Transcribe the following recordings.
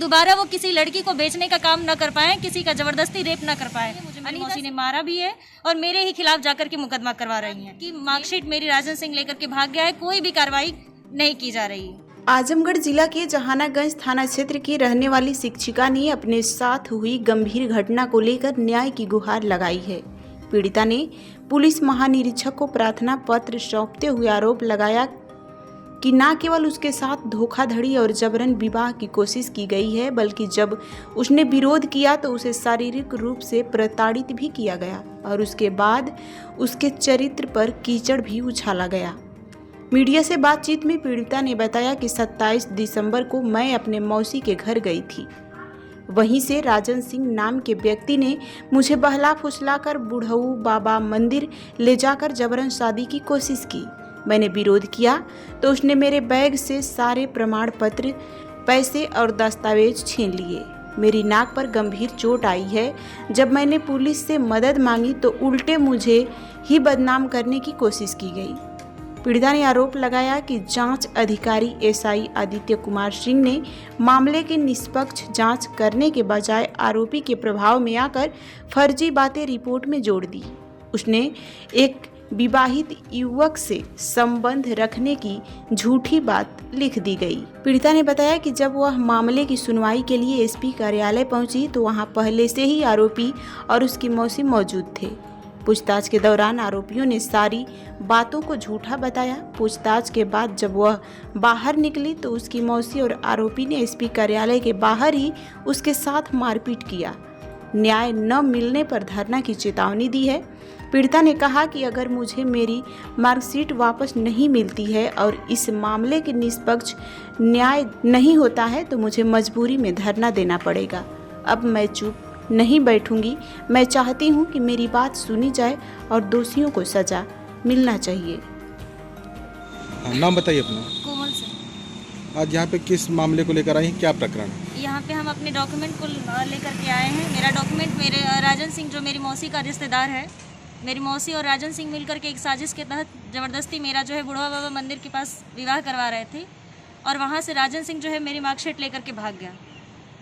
दोबारा वो किसी लड़की को बेचने का काम न कर पाए, किसी का जबरदस्ती रेप न कर पाए। मुझे मेरी मौसी ने मारा भी है और मेरे ही खिलाफ जाकर के मुकदमा करवा रही हैं कि मार्कशीट मेरी राजन सिंह लेकर के भाग गया है, कोई भी कार्रवाई नहीं की जा रही है। आजमगढ़ जिला के जहानागंज थाना क्षेत्र की रहने वाली शिक्षिका ने अपने साथ हुई गंभीर घटना को लेकर न्याय की गुहार लगाई है। पीड़िता ने पुलिस महानिरीक्षक को प्रार्थना पत्र सौंपते हुए आरोप लगाया कि न केवल उसके साथ धोखाधड़ी और जबरन विवाह की कोशिश की गई है, बल्कि जब उसने विरोध किया तो उसे शारीरिक रूप से प्रताड़ित भी किया गया और उसके बाद उसके चरित्र पर कीचड़ भी उछाला गया। मीडिया से बातचीत में पीड़िता ने बताया कि 27 दिसंबर को मैं अपने मौसी के घर गई थी। वहीं से राजन सिंह नाम के व्यक्ति ने मुझे बहला फुसलाकर बुढ़ऊ बाबा मंदिर ले जाकर जबरन शादी की कोशिश की। मैंने विरोध किया तो उसने मेरे बैग से सारे प्रमाण पत्र, पैसे और दस्तावेज छीन लिए। मेरी नाक पर गंभीर चोट आई है। जब मैंने पुलिस से मदद मांगी तो उल्टे मुझे ही बदनाम करने की कोशिश की गई। पीड़िता ने आरोप लगाया कि जांच अधिकारी एसआई आदित्य कुमार सिंह ने मामले की निष्पक्ष जांच करने के बजाय आरोपी के प्रभाव में आकर फर्जी बातें रिपोर्ट में जोड़ दी। उसने एक विवाहित युवक से संबंध रखने की झूठी बात लिख दी गई। पीड़िता ने बताया कि जब वह मामले की सुनवाई के लिए एसपी कार्यालय पहुंची तो वहां पहले से ही आरोपी और उसकी मौसी मौजूद थे। पूछताछ के दौरान आरोपियों ने सारी बातों को झूठा बताया। पूछताछ के बाद जब वह बाहर निकली तो उसकी मौसी और आरोपी ने एसपी कार्यालय के बाहर ही उसके साथ मारपीट किया। न्याय न मिलने पर धरना की चेतावनी दी है। पीड़िता ने कहा कि अगर मुझे मेरी मार्कशीट वापस नहीं मिलती है और इस मामले के निष्पक्ष न्याय नहीं होता है तो मुझे मजबूरी में धरना देना पड़ेगा। अब मैं चुप नहीं बैठूंगी। मैं चाहती हूं कि मेरी बात सुनी जाए और दोषियों को सजा मिलना चाहिए। नाम बताइए अपना। कोमल से। आज यहाँ पे किस मामले को लेकर आई हैं, क्या प्रकरण है? यहाँ पे हम अपने डॉक्यूमेंट को लेकर के आए हैं। मेरा डॉक्यूमेंट मेरे राजन सिंह जो मेरी मौसी का रिश्तेदार है, मेरी मौसी और राजन सिंह मिलकर के एक साजिश के तहत ज़बरदस्ती मेरा जो है बुढ़वा बाबा मंदिर के पास विवाह करवा रहे थे और वहाँ से राजन सिंह जो है मेरी मार्कशीट लेकर के भाग गया।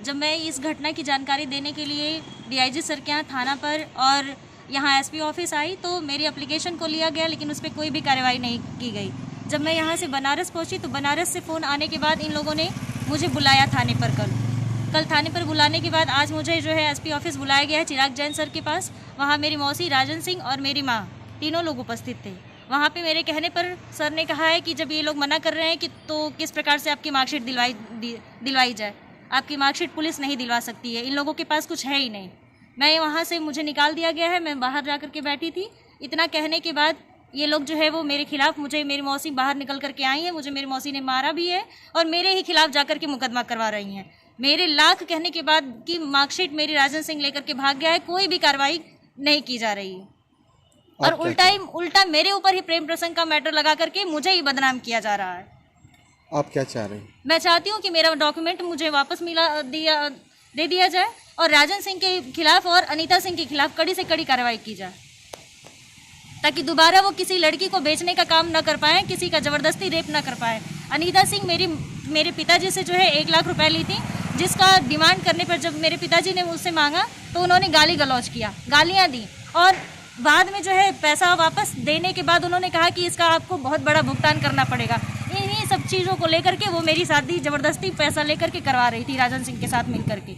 जब मैं इस घटना की जानकारी देने के लिए डीआईजी सर के यहाँ थाना पर और यहाँ एसपी ऑफिस आई तो मेरी एप्लीकेशन को लिया गया, लेकिन उस पर कोई भी कार्रवाई नहीं की गई। जब मैं यहाँ से बनारस पहुँची तो बनारस से फ़ोन आने के बाद इन लोगों ने मुझे बुलाया थाने पर। कल थाने पर बुलाने के बाद आज मुझे जो है एसपी ऑफिस बुलाया गया है चिराग जैन सर के पास। वहाँ मेरी मौसी, राजन सिंह और मेरी माँ तीनों लोग उपस्थित थे। वहाँ पे मेरे कहने पर सर ने कहा है कि जब ये लोग मना कर रहे हैं कि तो किस प्रकार से आपकी मार्कशीट दिलवाई जाए। आपकी मार्कशीट पुलिस नहीं दिलवा सकती है, इन लोगों के पास कुछ है ही नहीं। मैं वहाँ से मुझे निकाल दिया गया है, मैं बाहर जा कर के बैठी थी। इतना कहने के बाद ये लोग जो है वो मेरे खिलाफ, मुझे मेरी मौसी बाहर निकल करके आई है, मुझे मेरी मौसी ने मारा भी है और मेरे ही खिलाफ जा कर के मुकदमा करवा रही हैं। मेरे लाख कहने के बाद कि मार्कशीट मेरी राजन सिंह लेकर के भाग गया है, कोई भी कार्रवाई नहीं की जा रही है और उल्टा मेरे ऊपर ही प्रेम प्रसंग का मैटर लगा करके मुझे ही बदनाम किया जा रहा है। आप क्या चाह रहे हैं? मैं चाहती हूँ कि मेरा डॉक्यूमेंट मुझे वापस दे दिया जाए और राजन सिंह के खिलाफ और अनीता सिंह के खिलाफ कड़ी से कड़ी कार्रवाई की जाए, ताकि दोबारा वो किसी लड़की को बेचने का काम न कर पाए, किसी का जबरदस्ती रेप न कर पाए। अनीता सिंह मेरे पिताजी से जो है 1 लाख रुपए ली थी, जिसका डिमांड करने पर जब मेरे पिताजी ने मुझसे मांगा तो उन्होंने गाली गलौज किया, गालियाँ दी और बाद में जो है पैसा वापस देने के बाद उन्होंने कहा कि इसका आपको बहुत बड़ा भुगतान करना पड़ेगा। इन्हीं सब चीज़ों को लेकर के वो मेरी शादी ज़बरदस्ती पैसा लेकर के करवा रही थी राजन सिंह के साथ मिल करके।